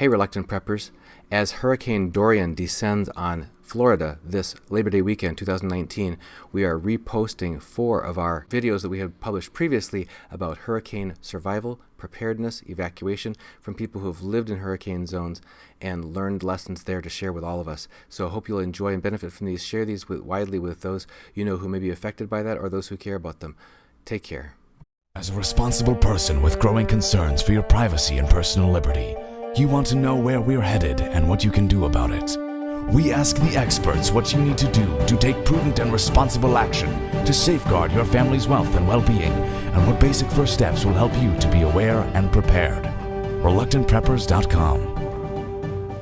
Hey, Reluctant Preppers. As Hurricane Dorian descends on Florida this Labor Day weekend, 2019, we are reposting 4 of our videos that we had published previously about hurricane survival, preparedness, evacuation from people who have lived in hurricane zones and learned lessons there to share with all of us. So I hope you'll enjoy and benefit from these. Share these widely with those you know who may be affected by that or those who care about them. Take care. As a responsible person with growing concerns for your privacy and personal liberty, you want to know where we're headed and what you can do about it. We ask the experts what you need to do to take prudent and responsible action to safeguard your family's wealth and well-being, and what basic first steps will help you to be aware and prepared. ReluctantPreppers.com.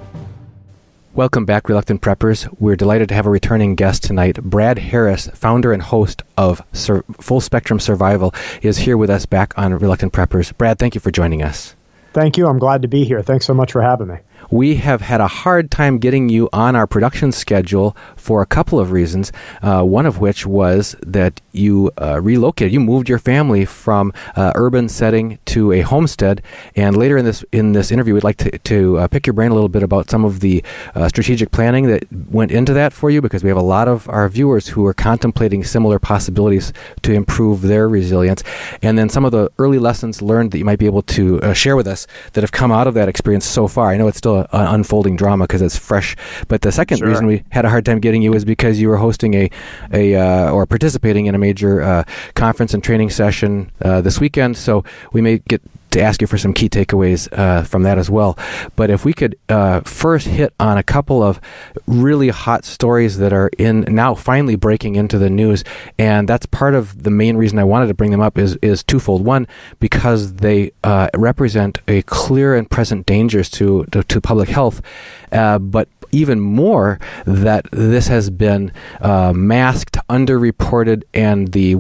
Welcome back, Reluctant Preppers. We're delighted to have a returning guest tonight. Brad Harris, founder and host of Full Spectrum Survival, is here with us back on Reluctant Preppers. Brad, thank you for joining us. Thank you. I'm glad to be here. Thanks so much for having me. We have had a hard time getting you on our production schedule for a couple of reasons, one of which was that you relocated. You moved your family from urban setting to a homestead, and later in this interview, we'd like to pick your brain a little bit about some of the strategic planning that went into that for you, because we have a lot of our viewers who are contemplating similar possibilities to improve their resilience, and then some of the early lessons learned that you might be able to share with us that have come out of that experience so far. I know it's still an unfolding drama because it's fresh, but the second reason we had a hard time getting you is because you were hosting or participating in a major conference and training session this weekend, so we may get to ask you for some key takeaways from that as well. But if we could first hit on a couple of really hot stories that are now finally breaking into the news, and that's part of the main reason I wanted to bring them up is twofold. One, because they represent a clear and present dangers to public health, but even more that this has been masked, underreported, and the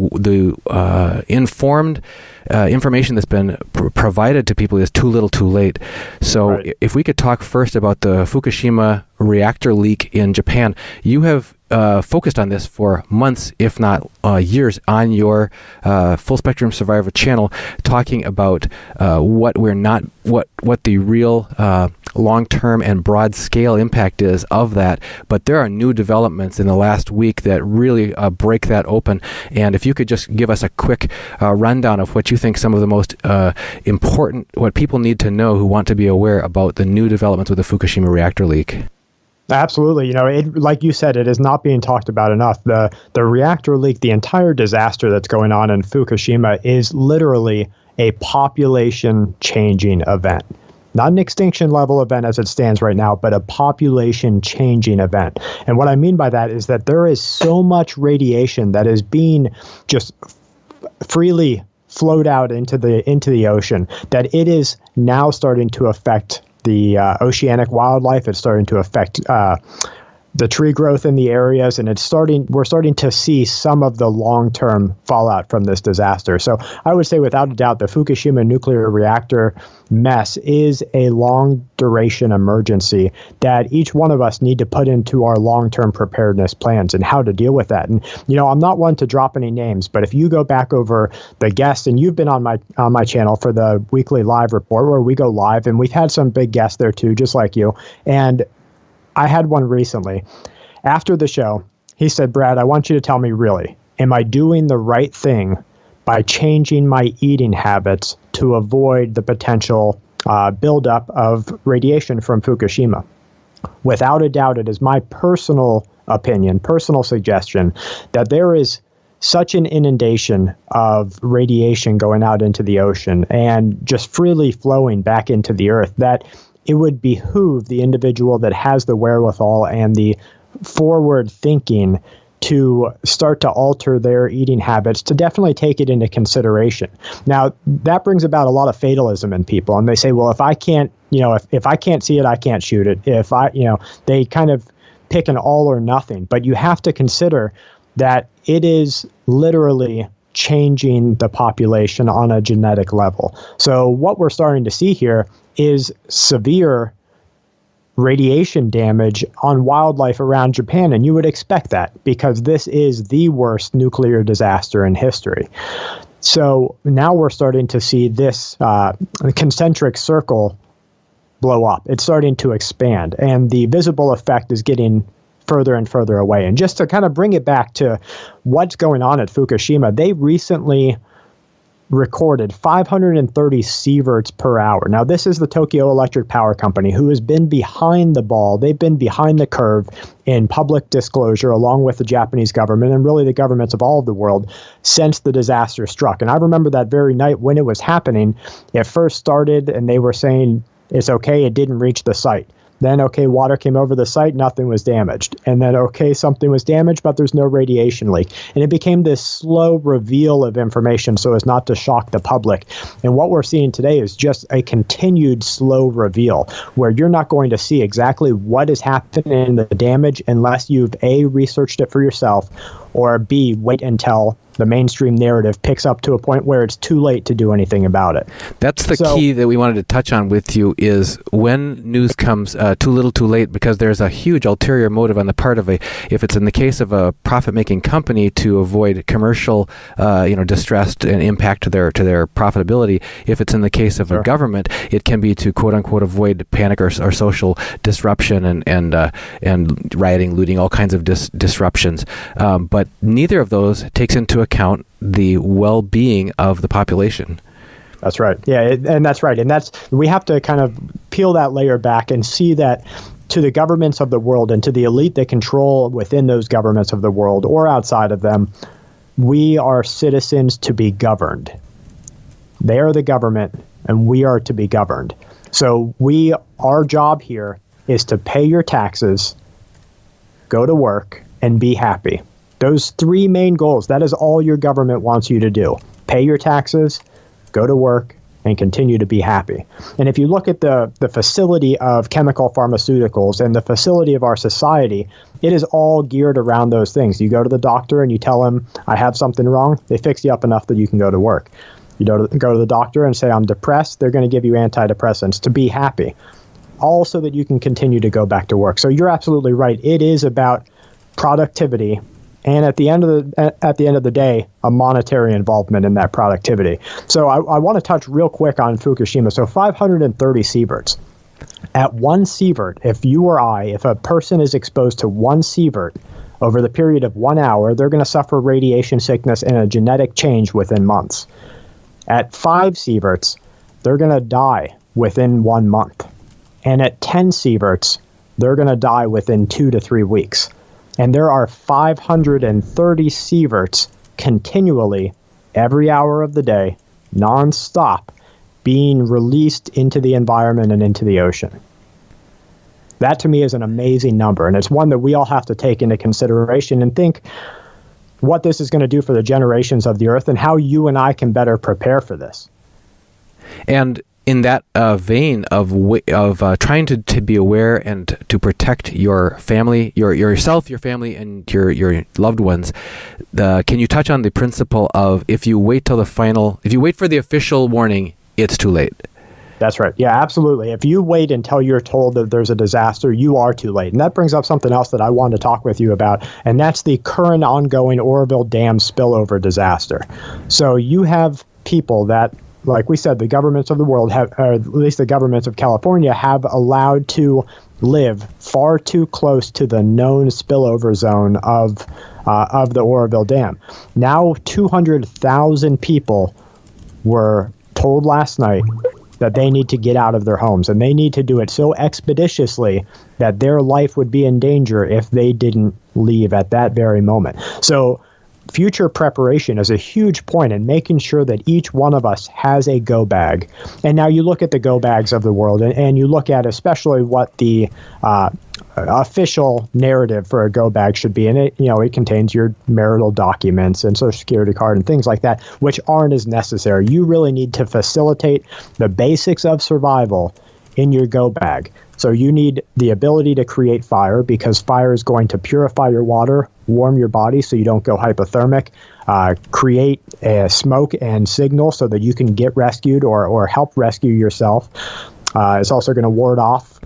informed information that's been provided to people is too little too late. So if we could talk first about the Fukushima reactor leak in Japan. You have focused on this for months, if not years, on your Full Spectrum Survival channel, talking about what the real long-term and broad-scale impact is of that. But there are new developments in the last week that really break that open. And if you could just give us a quick rundown of what you think some of the most important, what people need to know who want to be aware about the new developments with the Fukushima reactor leak. Absolutely. Like you said, it is not being talked about enough. The reactor leak, the entire disaster that's going on in Fukushima is literally a population-changing event. Not an extinction level event as it stands right now, but a population-changing event. And what I mean by that is that there is so much radiation that is being just freely flowed out into the ocean that it is now starting to affect the oceanic wildlife. It's starting to affect the tree growth in the areas, and we're starting to see some of the long-term fallout from this disaster. So I would say without a doubt, the Fukushima nuclear reactor mess is a long-duration emergency that each one of us need to put into our long-term preparedness plans and how to deal with that. And, I'm not one to drop any names, but if you go back over the guests, and you've been on my channel for the weekly live report where we go live, and we've had some big guests there too, just like you. And I had one recently. After the show, he said, "Brad, I want you to tell me really, am I doing the right thing by changing my eating habits to avoid the potential buildup of radiation from Fukushima?" Without a doubt, it is my personal opinion, personal suggestion, that there is such an inundation of radiation going out into the ocean and just freely flowing back into the earth that it would behoove the individual that has the wherewithal and the forward thinking to start to alter their eating habits to definitely take it into consideration. Now, that brings about a lot of fatalism in people, and they say, well, if I can't, if I can't see it, I can't shoot it. They kind of pick an all or nothing, but you have to consider that it is literally changing the population on a genetic level. So what we're starting to see here is severe radiation damage on wildlife around Japan, and you would expect that because this is the worst nuclear disaster in history. So now we're starting to see this concentric circle blow up. It's starting to expand, and the visible effect is getting further and further away. And just to kind of bring it back to what's going on at Fukushima, they recently recorded 530 sieverts per hour. Now, this is the Tokyo Electric Power Company, who has been behind the ball. They've been behind the curve in public disclosure, along with the Japanese government and really the governments of all of the world, since the disaster struck. And I remember that very night when it was happening. It first started, and they were saying, it's okay, it didn't reach the site. Then, okay, water came over the site, nothing was damaged. And then, okay, something was damaged, but there's no radiation leak. And it became this slow reveal of information so as not to shock the public. And what we're seeing today is just a continued slow reveal, where you're not going to see exactly what is happening in the damage unless you've A, researched it for yourself, or B, wait until the mainstream narrative picks up to a point where it's too late to do anything about it. That's the key that we wanted to touch on with you, is when news comes too little too late, because there's a huge ulterior motive on the part of if it's in the case of a profit-making company to avoid commercial distress and impact to their profitability. If it's in the case of a government, it can be to quote-unquote avoid panic or social disruption and rioting, looting, all kinds of disruptions. But neither of those takes into account the well-being of the population. That's right. Yeah, and that's right. And we have to kind of peel that layer back and see that to the governments of the world and to the elite that control within those governments of the world or outside of them, we are citizens to be governed. They are the government, and we are to be governed. So our job here is to pay your taxes, go to work, and be happy. Those three main goals, that is all your government wants you to do. Pay your taxes, go to work, and continue to be happy. And if you look at the facility of chemical pharmaceuticals and the facility of our society, it is all geared around those things. You go to the doctor and you tell them, I have something wrong. They fix you up enough that you can go to work. You go to the doctor and say, I'm depressed. They're going to give you antidepressants to be happy, all so that you can continue to go back to work. So you're absolutely right. It is about productivity, and at the end of the day, a monetary involvement in that productivity. So I want to touch real quick on Fukushima. So 530 sieverts. At one sievert, if a person is exposed to one sievert over the period of 1 hour, they're going to suffer radiation sickness and a genetic change within months. At 5 sieverts, they're going to die within 1 month. And at 10 sieverts, they're going to die within 2 to 3 weeks. And there are 530 sieverts continually, every hour of the day, nonstop, being released into the environment and into the ocean. That, to me, is an amazing number, and it's one that we all have to take into consideration and think what this is going to do for the generations of the Earth and how you and I can better prepare for this. And in that vein of trying to be aware and to protect your family, yourself, your family, and your loved ones, can you touch on the principle of if you wait for the official warning, it's too late? That's right. Yeah, absolutely. If you wait until you're told that there's a disaster, you are too late. And that brings up something else that I want to talk with you about, and that's the current ongoing Oroville Dam spillover disaster. So you have people that, like we said, the governments of the world have, or at least the governments of California, have allowed to live far too close to the known spillover zone of the Oroville Dam. Now 200,000 people were told last night that they need to get out of their homes, and they need to do it so expeditiously that their life would be in danger if they didn't leave at that very moment. So future preparation is a huge point in making sure that each one of us has a go bag. And now you look at the go bags of the world, and you look at especially what the official narrative for a go bag should be. And it contains your marital documents and social security card and things like that, which aren't as necessary. You really need to facilitate the basics of survival in your go bag. So you need the ability to create fire, because fire is going to purify your water, warm your body so you don't go hypothermic, create a smoke and signal so that you can get rescued or help rescue yourself. It's also going to ward off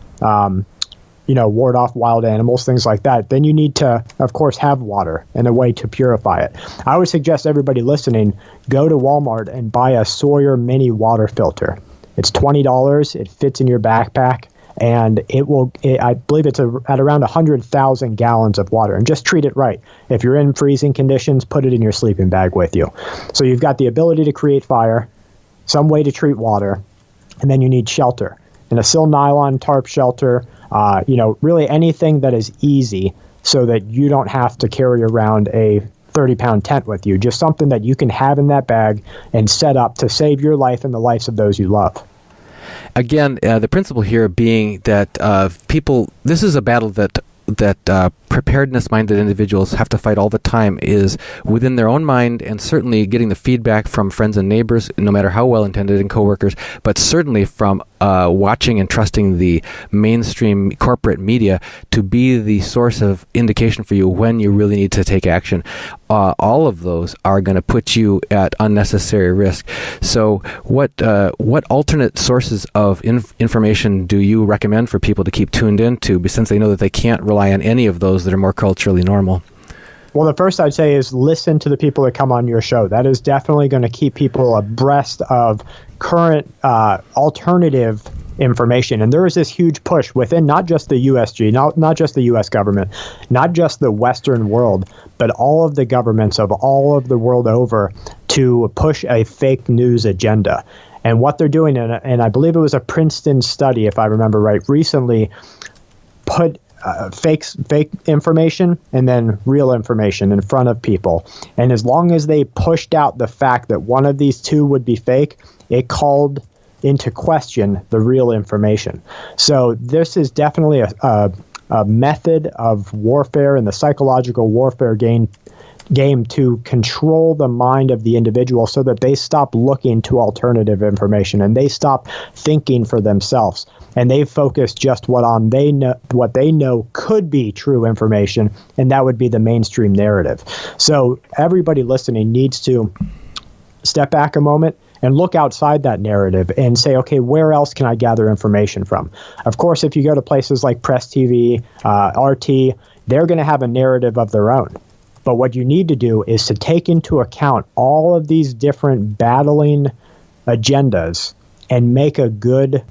wild animals, things like that. Then you need to, of course, have water and a way to purify it. I would suggest everybody listening go to Walmart and buy a Sawyer mini water filter. It's $20. It fits in your backpack, and I believe it's at around 100,000 gallons of water. And just treat it right. If you're in freezing conditions, put it in your sleeping bag with you. So you've got the ability to create fire, some way to treat water, and then you need shelter. And a sil nylon tarp shelter, really anything that is easy so that you don't have to carry around a 30-pound tent with you. Just something that you can have in that bag and set up to save your life and the lives of those you love. Again, the principle here being that this is a battle that preparedness-minded individuals have to fight all the time, is within their own mind, and certainly getting the feedback from friends and neighbors, no matter how well-intended, and coworkers, but certainly from watching and trusting the mainstream corporate media to be the source of indication for you when you really need to take action. All of those are going to put you at unnecessary risk. So what alternate sources of information do you recommend for people to keep tuned into, since they know that they can't rely on any of those that are more culturally normal? Well, the first I'd say is listen to the people that come on your show. That is definitely going to keep people abreast of current alternative information. And there is this huge push within not just the USG, not just the U.S. government, not just the Western world, but all of the governments of all of the world over to push a fake news agenda. And what they're doing, and I believe it was a Princeton study, if I remember right, recently put fake information and then real information in front of people. And as long as they pushed out the fact that one of these two would be fake, it called into question the real information. So this is definitely a method of warfare and the psychological warfare game to control the mind of the individual so that they stop looking to alternative information and they stop thinking for themselves. And they focus just what they know could be true information, and that would be the mainstream narrative. So everybody listening needs to step back a moment and look outside that narrative and say, okay, where else can I gather information from? Of course, if you go to places like Press TV, RT, they're going to have a narrative of their own. But what you need to do is to take into account all of these different battling agendas and make a good,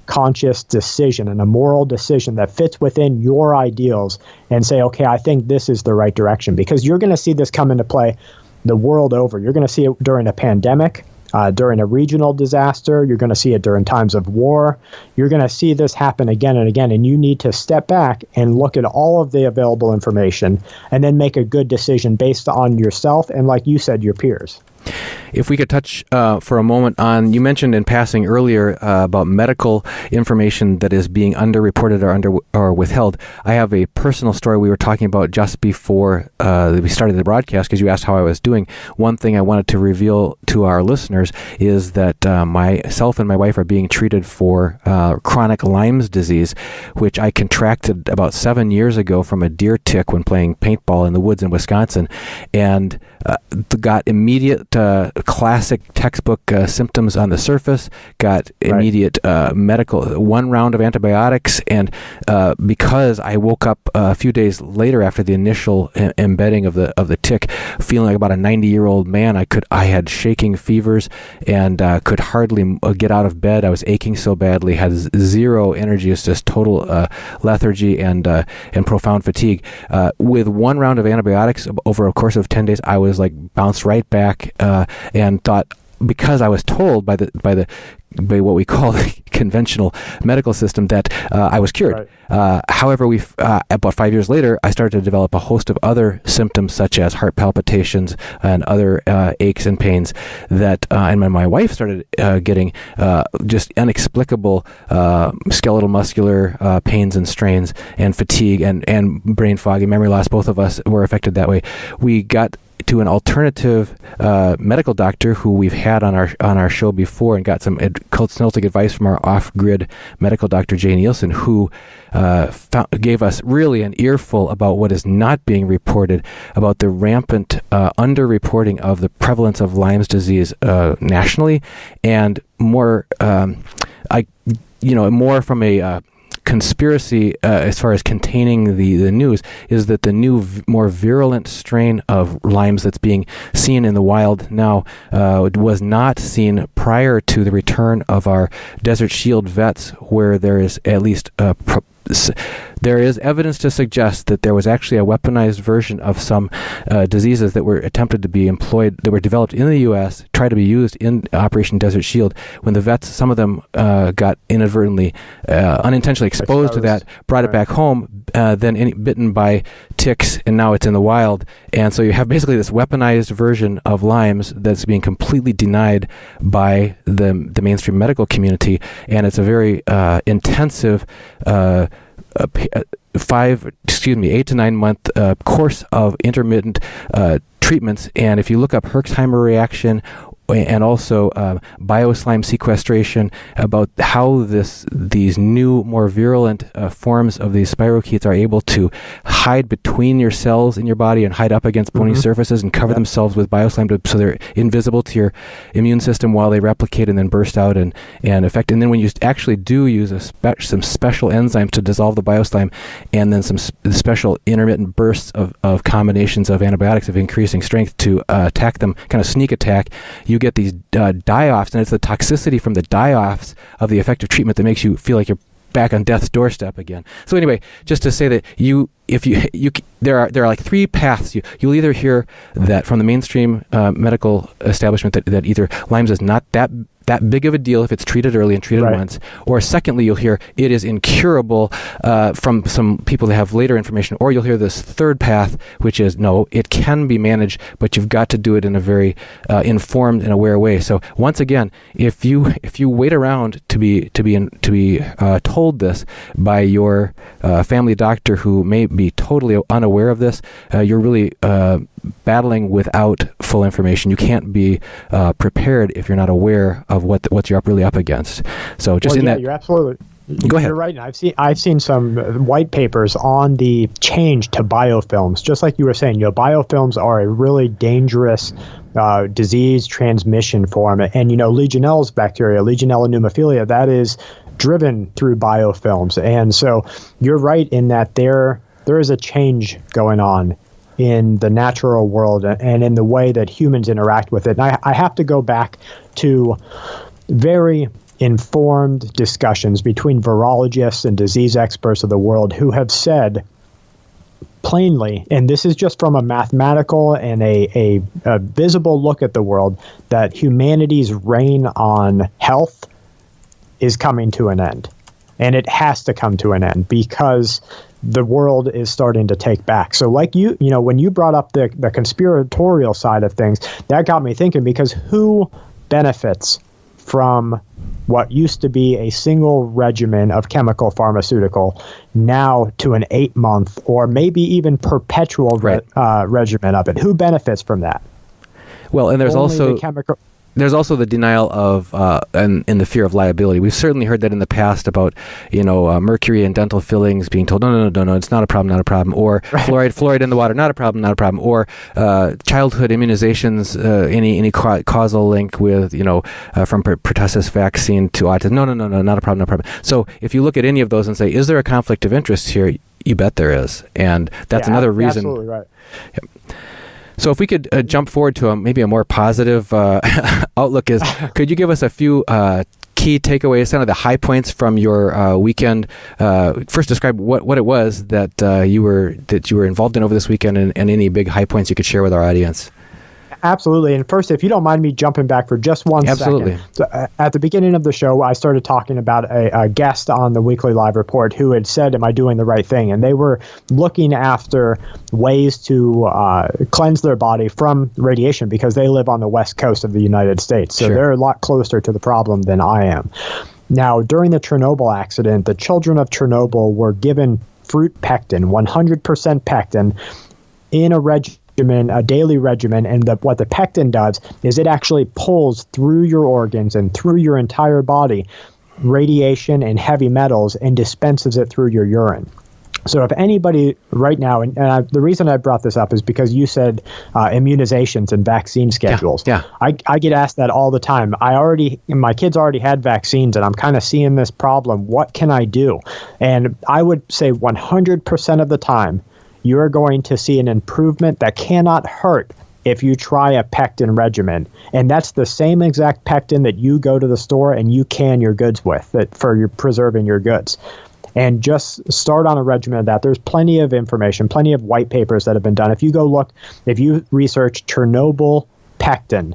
conscious decision and a moral decision that fits within your ideals and say, okay, I think this is the right direction. Because you're going to see this come into play the world over. You're going to see it during a pandemic, during a regional disaster. You're going to see it during times of war. You're going to see this happen again and again, and you need to step back and look at all of the available information and then make a good decision based on yourself and, like you said, your peers. If we could touch for a moment on, you mentioned in passing earlier about medical information that is being underreported or withheld. I have a personal story we were talking about just before we started the broadcast, because you asked how I was doing. One thing I wanted to reveal to our listeners is that myself and my wife are being treated for chronic Lyme's disease, which I contracted about 7 years ago from a deer tick when playing paintball in the woods in Wisconsin, and got immediate classic textbook symptoms on the surface, got immediate medical, 1 round of antibiotics, and because I woke up a few days later after the initial embedding of the tick, feeling like about a 90-year-old man, I had shaking fevers and could hardly get out of bed. I was aching so badly, had zero energy, it's just total lethargy and profound fatigue. With 1 round of antibiotics over a course of 10 days, I was like bounced right back and thought, because I was told by what we call the conventional medical system that I was cured. Right. However, about 5 years later, I started to develop a host of other symptoms such as heart palpitations and other aches and pains that, and my wife started getting just inexplicable skeletal muscular pains and strains and fatigue and brain fog and memory loss. Both of us were affected that way. We got to an alternative medical doctor who we've had on our show before and got some consulting advice from our off-grid medical doctor, Jay Nielsen, who gave us really an earful about what is not being reported about the rampant underreporting of the prevalence of Lyme's disease nationally, and more from a conspiracy as far as containing the news is that the new, more virulent strain of limes that's being seen in the wild now was not seen prior to the return of our Desert Shield vets, where there is at least there is evidence to suggest that there was actually a weaponized version of some diseases that were attempted to be employed, that were developed in the U.S., tried to be used in Operation Desert Shield. When the vets, some of them got inadvertently, unintentionally exposed to that, brought it back home, then bitten by ticks, and now it's in the wild. And so you have basically this weaponized version of limes that's being completely denied by the mainstream medical community, and it's a very intensive 8 to 9 month course of intermittent treatments. And if you look up Herxheimer reaction and also bioslime sequestration, about how these new, more virulent forms of these spirochetes are able to hide between your cells in your body and hide up against bony surfaces and cover themselves with bioslime so they're invisible to your immune system while they replicate and then burst out and affect. And then when you actually do use some special enzymes to dissolve the bioslime, and then some special intermittent bursts of combinations of antibiotics of increasing strength to attack them, kind of sneak attack, you get these die-offs, and it's the toxicity from the die-offs of the effective treatment that makes you feel like you're back on death's doorstep again. So anyway, just to say that there are like three paths. You'll either hear that from the mainstream medical establishment that either Lyme's is not that big of a deal if it's treated early and treated once, or secondly, you'll hear it is incurable from some people that have later information, or you'll hear this third path, which is no, it can be managed, but you've got to do it in a very informed and aware way. So once again, if you wait around to be told this by your family doctor who may be totally unaware of this, you're really battling without full information. You can't be prepared if you're not aware of what you're really up against. So just you're absolutely. Go ahead. You're right. And I've seen some white papers on the change to biofilms. Just like you were saying, biofilms are a really dangerous disease transmission form. And Legionell's bacteria, Legionella pneumophilia, that is driven through biofilms. And so you're right in that there is a change going on in the natural world and in the way that humans interact with it. And I have to go back to very informed discussions between virologists and disease experts of the world who have said plainly, and this is just from a mathematical and a visible look at the world, that humanity's reign on health is coming to an end. And it has to come to an end because the world is starting to take back. So like when you brought up the conspiratorial side of things, that got me thinking, because who benefits from what used to be a single regimen of chemical pharmaceutical now to an 8-month or maybe even perpetual regimen of it? Who benefits from that? Well, and there's There's also the denial of and the fear of liability. We've certainly heard that in the past about mercury in dental fillings being told no, it's not a problem, or fluoride in the water, not a problem, or childhood immunizations, any causal link with from pertussis vaccine to autism. No, not a problem. So if you look at any of those and say, is there a conflict of interest here? You bet there is, and that's another reason. Absolutely right. Yep. So if we could jump forward to maybe a more positive outlook, could you give us a few key takeaways, kind of the high points from your weekend? First, describe what it was that you were involved in over this weekend, and any big high points you could share with our audience. Absolutely. And first, if you don't mind me jumping back for just one second. So, at the beginning of the show, I started talking about a guest on the Weekly Live Report who had said, am I doing the right thing? And they were looking after ways to cleanse their body from radiation because they live on the west coast of the United States. So they're a lot closer to the problem than I am. Now, during the Chernobyl accident, the children of Chernobyl were given fruit pectin, 100% pectin, in a daily regimen, and what the pectin does is it actually pulls through your organs and through your entire body radiation and heavy metals and dispenses it through your urine. So if anybody right now, the reason I brought this up is because you said immunizations and vaccine schedules. Yeah. I get asked that all the time. My kids already had vaccines, and I'm kind of seeing this problem. What can I do? And I would say 100% of the time, you're going to see an improvement that cannot hurt if you try a pectin regimen. And that's the same exact pectin that you go to the store and you can your goods with, for your preserving your goods. And just start on a regimen of that. There's plenty of information, plenty of white papers that have been done. If you research Chernobyl pectin,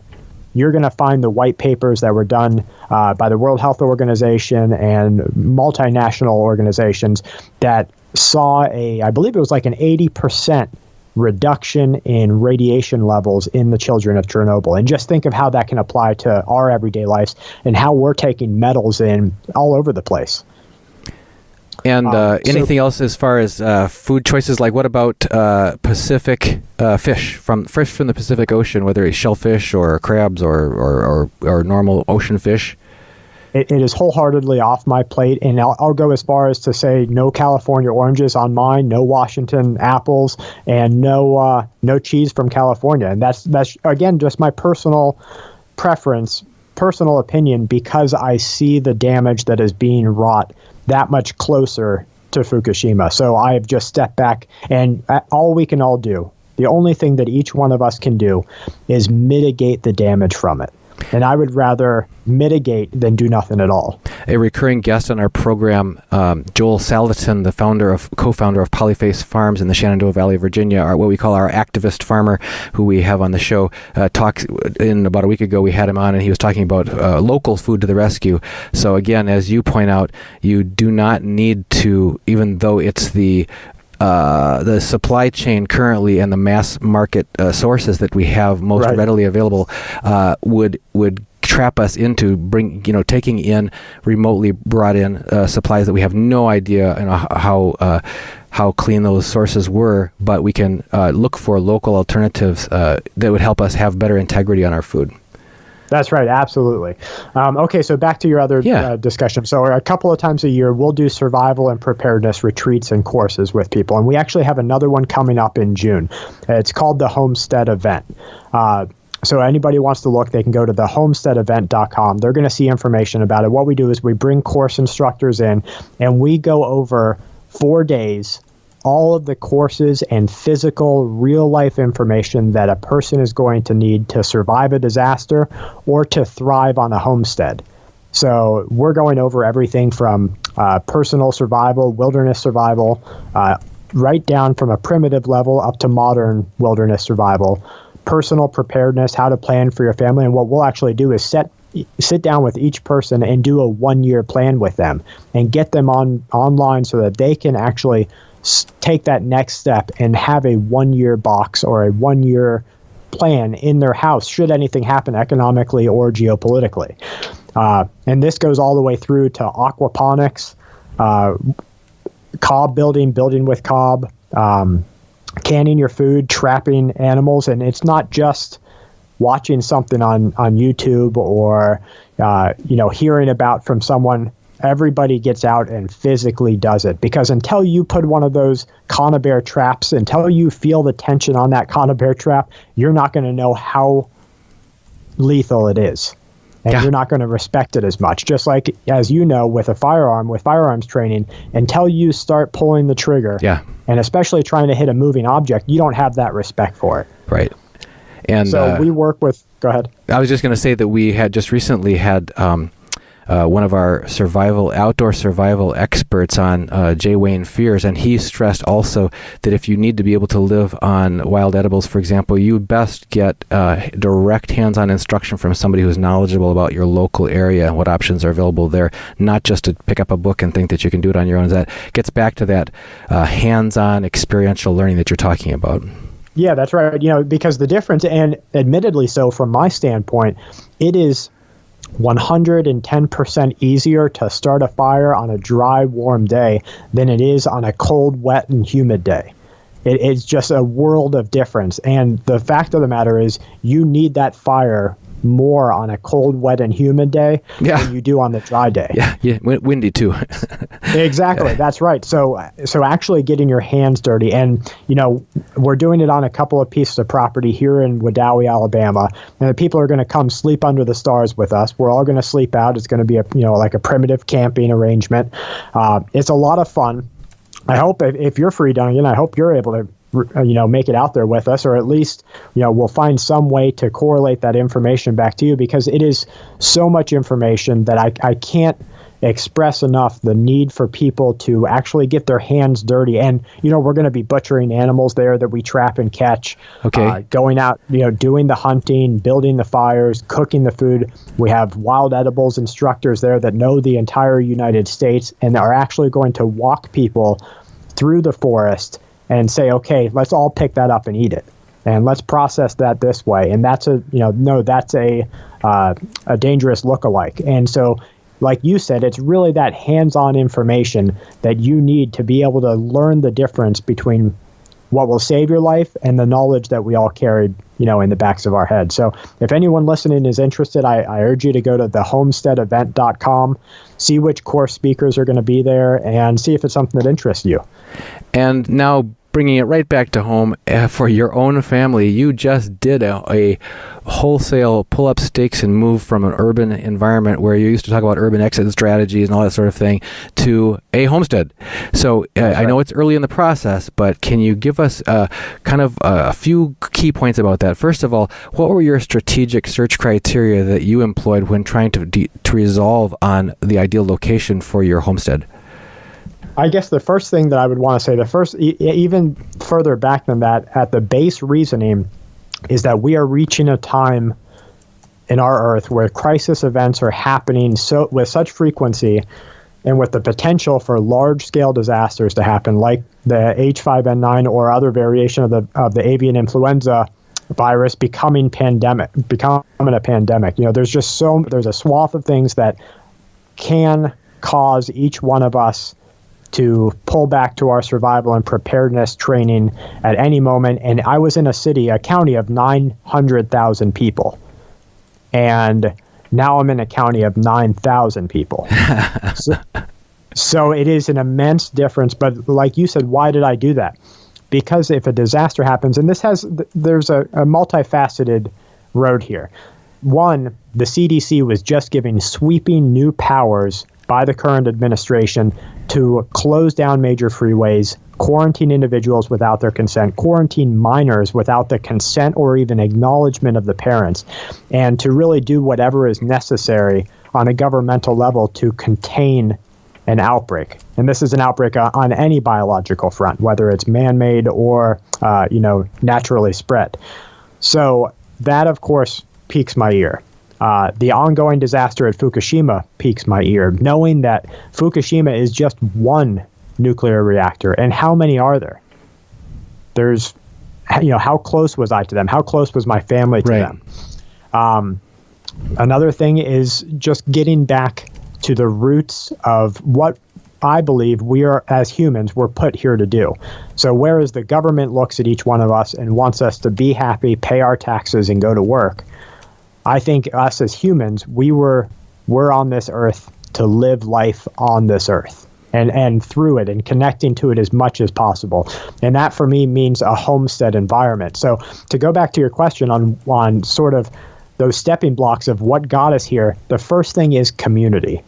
you're going to find the white papers that were done by the World Health Organization and multinational organizations that saw I believe it was like an 80% reduction in radiation levels in the children of Chernobyl. And just think of how that can apply to our everyday lives and how we're taking metals in all over the place. And anything else as far as food choices? Like what about Pacific fish from the Pacific Ocean, whether it's shellfish or crabs or normal ocean fish? It is wholeheartedly off my plate, and I'll go as far as to say no California oranges on mine, no Washington apples, and no cheese from California. And that's again just my personal preference, personal opinion, because I see the damage that is being wrought that much closer to Fukushima. So I have just stepped back, and all we can all do, the only thing that each one of us can do is mitigate the damage from it. And I would rather mitigate than do nothing at all. A recurring guest on our program, Joel Salatin, the co-founder of Polyface Farms in the Shenandoah Valley of Virginia, what we call our activist farmer, who we have on the show, talks in about a week ago. We had him on, and he was talking about local food to the rescue. So again, as you point out, you do not need to, even though it's the supply chain currently and the mass market sources that we have most readily available would trap us into taking in remotely brought in supplies that we have no idea how clean those sources were, but we can look for local alternatives that would help us have better integrity on our food. That's right. Absolutely. Okay, so back to your other discussion. So a couple of times a year, we'll do survival and preparedness retreats and courses with people. And we actually have another one coming up in June. It's called the Homestead Event. So anybody wants to look, they can go to thehomesteadevent.com. They're going to see information about it. What we do is we bring course instructors in, and we go over 4 days all of the courses and physical real-life information that a person is going to need to survive a disaster or to thrive on a homestead. So we're going over everything from personal survival, wilderness survival, right down from a primitive level up to modern wilderness survival, personal preparedness, how to plan for your family. And what we'll actually do is sit down with each person and do a 1-year plan with them and get them online so that they can actually take that next step and have a 1-year box or a 1-year plan in their house should anything happen economically or geopolitically. And this goes all the way through to aquaponics, cob building with cob, canning your food, trapping animals. And it's not just watching something on YouTube or hearing about from someone. Everybody gets out and physically does it, because until you put one of those conibear traps, until you feel the tension on that conibear trap, you're not going to know how lethal it is. And you're not going to respect it as much. Just like, as you know, with a firearm, with firearms training, until you start pulling the trigger, and especially trying to hit a moving object, you don't have that respect for it. Right. And so we work with, go ahead. I was just going to say that we had just recently had one of our outdoor survival experts on, Jay Wayne Fears, and he stressed also that if you need to be able to live on wild edibles, for example, you best get direct hands-on instruction from somebody who's knowledgeable about your local area and what options are available there, not just to pick up a book and think that you can do it on your own. That gets back to that hands-on experiential learning that you're talking about. Yeah, that's right. Because the difference, and admittedly so from my standpoint, it is 110% easier to start a fire on a dry, warm day than it is on a cold, wet, and humid day. It's just a world of difference. And the fact of the matter is, you need that fire more on a cold, wet, and humid day than you do on the dry day. Yeah, windy too. Exactly, that's right. So actually getting your hands dirty, and we're doing it on a couple of pieces of property here in Wedowee, Alabama, and the people are going to come sleep under the stars with us. We're all going to sleep out. It's going to be like a primitive camping arrangement. It's a lot of fun. I hope if you're free, Duncan, I hope you're able to make it out there with us, or at least, we'll find some way to correlate that information back to you, because it is so much information that I can't express enough the need for people to actually get their hands dirty. And, we're going to be butchering animals there that we trap and catch, going out, doing the hunting, building the fires, cooking the food. We have wild edibles instructors there that know the entire United States and are actually going to walk people through the forest and say, okay, let's all pick that up and eat it, and let's process that this way. And that's a dangerous lookalike. And so, like you said, it's really that hands-on information that you need to be able to learn the difference between what will save your life and the knowledge that we all carried, in the backs of our heads. So if anyone listening is interested, I urge you to go to thehomesteadevent.com, see which course speakers are going to be there, and see if it's something that interests you. And now, bringing it right back to home, for your own family, you just did a wholesale pull up stakes and move from an urban environment where you used to talk about urban exit strategies and all that sort of thing to a homestead. So I know it's early in the process, but can you give us kind of a few key points about that? First of all, what were your strategic search criteria that you employed when trying to resolve on the ideal location for your homestead? I guess the first thing that I would want to say, even further back than that, at the base reasoning, is that we are reaching a time in our Earth where crisis events are happening with such frequency, and with the potential for large-scale disasters to happen, like the H5N9 or other variation of the avian influenza virus becoming a pandemic. There's a swath of things that can cause each one of us to pull back to our survival and preparedness training at any moment. And I was in a county of 900,000 people. And now I'm in a county of 9,000 people. So it is an immense difference. But like you said, why did I do that? Because if a disaster happens, and there's a multifaceted road here. One, the CDC was just giving sweeping new powers by the current administration to close down major freeways, quarantine individuals without their consent, quarantine minors without the consent or even acknowledgement of the parents, and to really do whatever is necessary on a governmental level to contain an outbreak. And this is an outbreak on any biological front, whether it's man-made or naturally spread. So that, of course, piques my ear. The ongoing disaster at Fukushima piques my ear, knowing that Fukushima is just one nuclear reactor. And how many are there? There's, how close was I to them? How close was my family to them? Another thing is just getting back to the roots of what I believe we are, as humans, we're put here to do. So whereas the government looks at each one of us and wants us to be happy, pay our taxes, and go to work, I think us as humans, we're on this earth to live life on this earth and through it and connecting to it as much as possible. And that for me means a homestead environment. So to go back to your question on sort of those stepping blocks of what got us here, the first thing is community.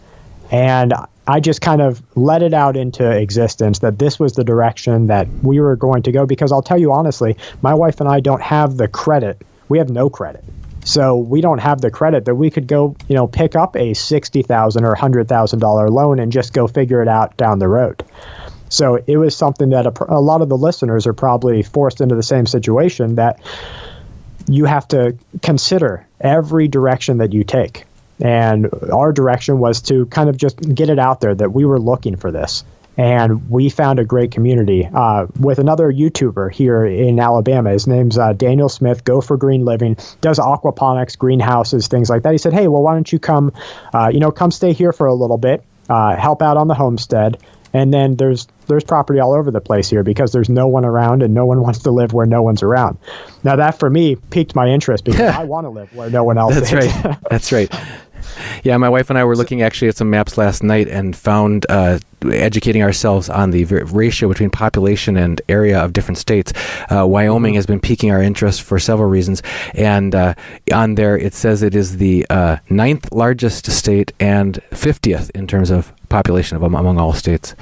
And I just kind of let it out into existence that this was the direction that we were going to go, because I'll tell you honestly, my wife and I don't have the credit. We have no credit. So we don't have the credit that we could go, pick up a $60,000 or $100,000 loan and just go figure it out down the road. So it was something that a lot of the listeners are probably forced into the same situation, that you have to consider every direction that you take. And our direction was to kind of just get it out there that we were looking for this. And we found a great community with another YouTuber here in Alabama. His name's Daniel Smith, Go for Green Living, does aquaponics, greenhouses, things like that. He said, hey, well, why don't you come stay here for a little bit, help out on the homestead, And then there's property all over the place here because there's no one around and no one wants to live where no one's around. Now that for me piqued my interest because I want to live where no one else is. That's right. That's right. Yeah, my wife and I were looking actually at some maps last night and found, educating ourselves on the ratio between population and area of different states. Wyoming has been piquing our interest for several reasons. And on there, it says it is the 9th largest state and 50th in terms of population among all states.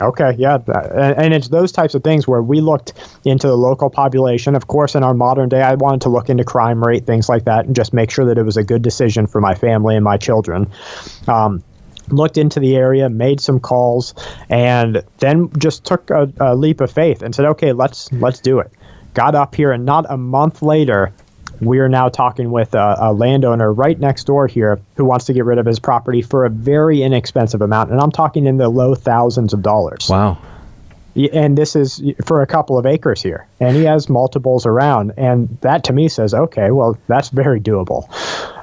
Okay, yeah. And it's those types of things where we looked into the local population. Of course, in our modern day, I wanted to look into crime rate, things like that, and just make sure that it was a good decision for my family and my children. Looked into the area, made some calls, and then just took a leap of faith and said, okay, let's do it. Got up here, and not a month later, we are now talking with a landowner right next door here who wants to get rid of his property for a very inexpensive amount. And I'm talking in the low thousands of dollars. Wow. And this is for a couple of acres here. And he has multiples around. And that to me says, okay, well, that's very doable.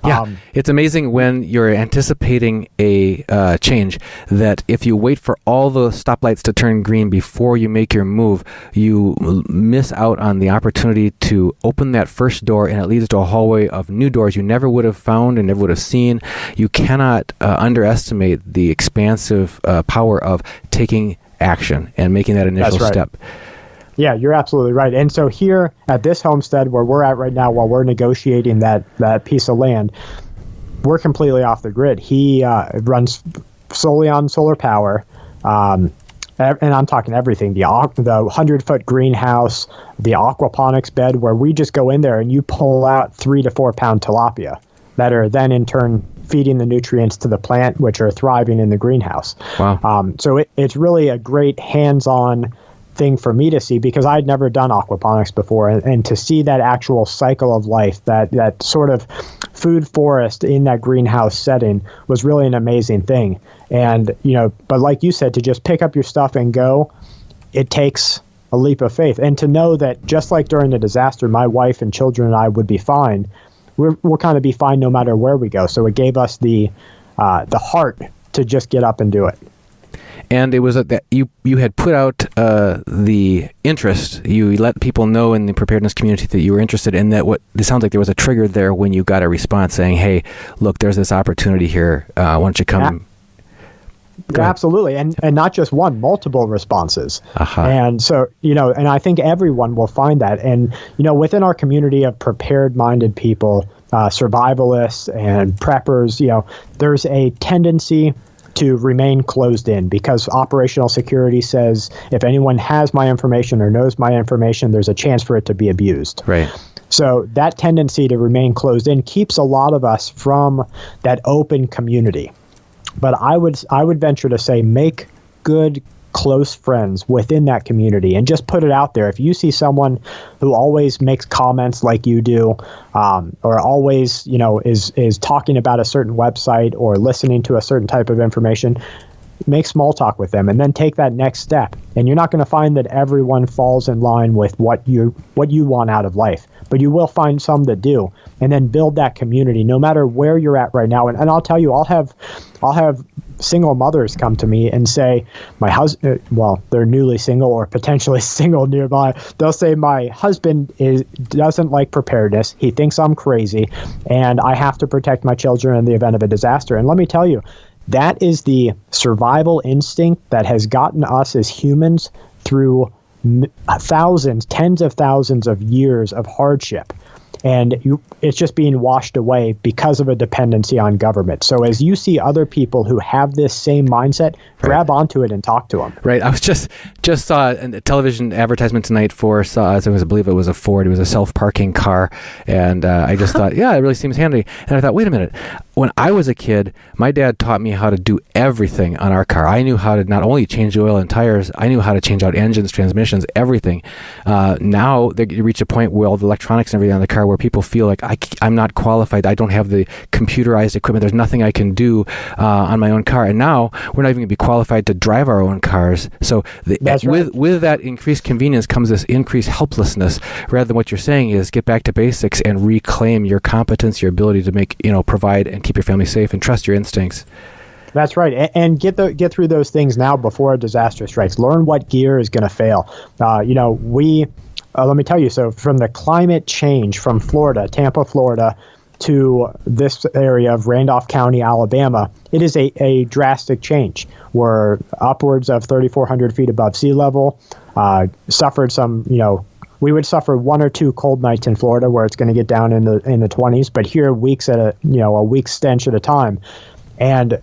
Yeah, it's amazing when you're anticipating a change that if you wait for all the stoplights to turn green before you make your move, you miss out on the opportunity to open that first door, and it leads to a hallway of new doors you never would have found and never would have seen. You cannot underestimate the expansive power of taking action and making that initial step. Yeah, you're absolutely right. And so here at this homestead where we're at right now, while we're negotiating that piece of land, we're completely off the grid. He runs solely on solar power, and I'm talking everything, the 100-foot greenhouse, the aquaponics bed, where we just go in there and you pull out 3 to 4 pound tilapia that are then in turn feeding the nutrients to the plant, which are thriving in the greenhouse. Wow. So it's really a great hands-on thing for me to see because I'd never done aquaponics before, and to see that actual cycle of life, that sort of food forest in that greenhouse setting was really an amazing thing. And, but like you said, to just pick up your stuff and go, it takes a leap of faith. And to know that just like during the disaster, my wife and children and I would be fine, we'll kind of be fine no matter where we go. So it gave us the heart to just get up and do it. And it was that you had put out the interest. You let people know in the preparedness community that you were interested in that. It sounds like there was a trigger there when you got a response saying, "Hey, look, there's this opportunity here. Why don't you come?" Absolutely, and not just one, multiple responses. And so and I think everyone will find that. And within our community of prepared-minded people, survivalists and preppers, there's a tendency to remain closed in because operational security says if anyone has my information or knows my information, there's a chance for it to be abused. Right. So that tendency to remain closed in keeps a lot of us from that open community. But I would venture to say make good, close friends within that community and just put it out there. If you see someone who always makes comments like you do, or always, is talking about a certain website or listening to a certain type of information, make small talk with them and then take that next step. And you're not going to find that everyone falls in line with what you want out of life, but you will find some that do. And then build that community no matter where you're at right now. And I'll tell you, I'll have single mothers come to me and say, my husband, well, they're newly single or potentially single nearby. They'll say, my husband doesn't like preparedness. He thinks I'm crazy and I have to protect my children in the event of a disaster. And let me tell you, that is the survival instinct that has gotten us as humans through thousands, tens of thousands of years of hardship. And it's just being washed away because of a dependency on government. So as you see other people who have this same mindset, grab onto it and talk to them. Right. I was just saw a television advertisement tonight for, I believe it was a Ford. It was a self-parking car. And I just thought, yeah, it really seems handy. And I thought, wait a minute. When I was a kid, my dad taught me how to do everything on our car. I knew how to not only change the oil and tires, I knew how to change out engines, transmissions, everything. Now you reach a point where all the electronics and everything on the car where people feel like I'm not qualified. I don't have the computerized equipment. There's nothing I can do on my own car. And now we're not even going to be qualified to drive our own cars. So with that increased convenience comes this increased helplessness. Rather than what you're saying is get back to basics and reclaim your competence, your ability to provide and keep your family safe and trust your instincts. That's right, and get through those things now before a disaster strikes. Learn what gear is going to fail. Let me tell you. So from the climate change from Florida, Tampa, Florida, to this area of Randolph County, Alabama, it is a drastic change. We're upwards of 3,400 feet above sea level. Suffered some, we would suffer one or two cold nights in Florida where it's going to get down in the 20s, but here weeks at a week's stench at a time. And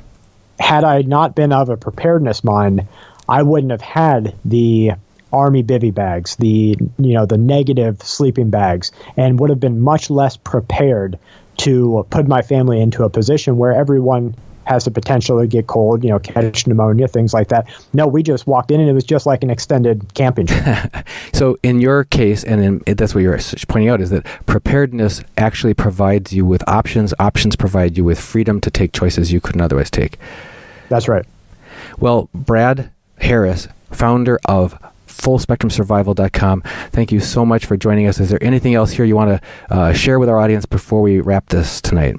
had I not been of a preparedness mind, I wouldn't have had the Army bivy bags, the negative sleeping bags, and would have been much less prepared to put my family into a position where everyone has the potential to get cold, catch pneumonia, things like that. No, we just walked in and it was just like an extended camping trip. So in your case, that's what you're pointing out, is that preparedness actually provides you with options. Options provide you with freedom to take choices you couldn't otherwise take. That's right. Well, Brad Harris, founder of FullSpectrumSurvival.com, thank you so much for joining us. Is there anything else here you want to share with our audience before we wrap this tonight?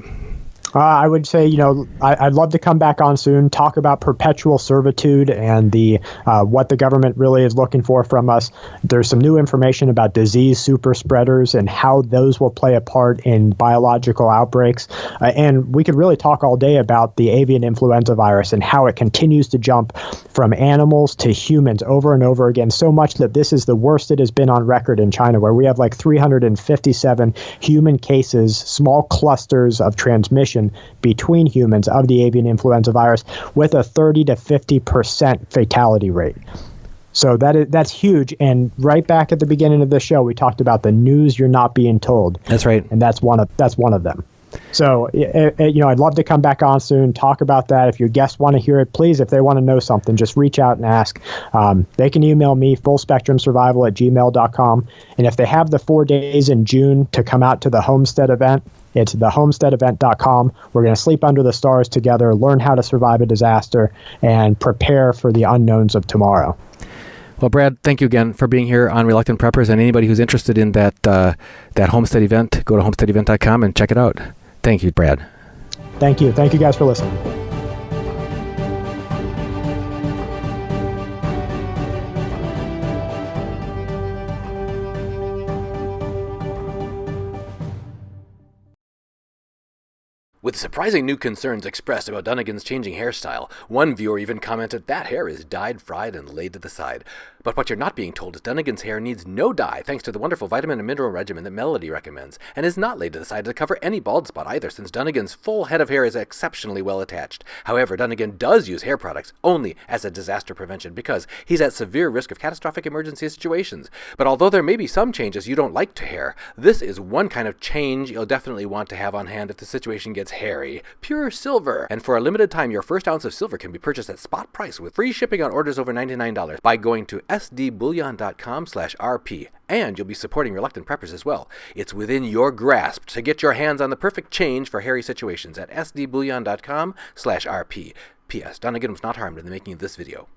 I would say, I'd love to come back on soon, talk about perpetual servitude and the what the government really is looking for from us. There's some new information about disease super spreaders and how those will play a part in biological outbreaks. And we could really talk all day about the avian influenza virus and how it continues to jump from animals to humans over and over again, so much that this is the worst it has been on record in China, where we have like 357 human cases, small clusters of transmission between humans of the avian influenza virus, with a 30 to 50% fatality rate. So that's huge. And right back at the beginning of the show, we talked about the news you're not being told. That's right. And that's one of them. So, I'd love to come back on soon, talk about that. If your guests want to hear it, please, if they want to know something, just reach out and ask. They can email me, fullspectrumsurvival@gmail.com. And if they have the 4 days in June to come out to the homestead event, it's thehomesteadevent.com. We're going to sleep under the stars together, learn how to survive a disaster, and prepare for the unknowns of tomorrow. Well, Brad, thank you again for being here on Reluctant Preppers. And anybody who's interested in that homestead event, go to homesteadevent.com and check it out. Thank you, Brad. Thank you. Thank you guys for listening. With surprising new concerns expressed about Dunnigan's changing hairstyle, one viewer even commented that hair is dyed, fried, and laid to the side. But what you're not being told is Dunnigan's hair needs no dye thanks to the wonderful vitamin and mineral regimen that Melody recommends, and is not laid to the side to cover any bald spot either, since Dunnigan's full head of hair is exceptionally well attached. However, Dunnigan does use hair products only as a disaster prevention because he's at severe risk of catastrophic emergency situations. But although there may be some changes you don't like to hair, this is one kind of change you'll definitely want to have on hand if the situation gets hairy. Pure silver. And for a limited time, your first ounce of silver can be purchased at spot price with free shipping on orders over $99 by going to sdbullion.com/RP. And you'll be supporting Reluctant Preppers as well. It's within your grasp to get your hands on the perfect change for hairy situations at sdbullion.com/RP. P.S. Dunnigan was not harmed in the making of this video.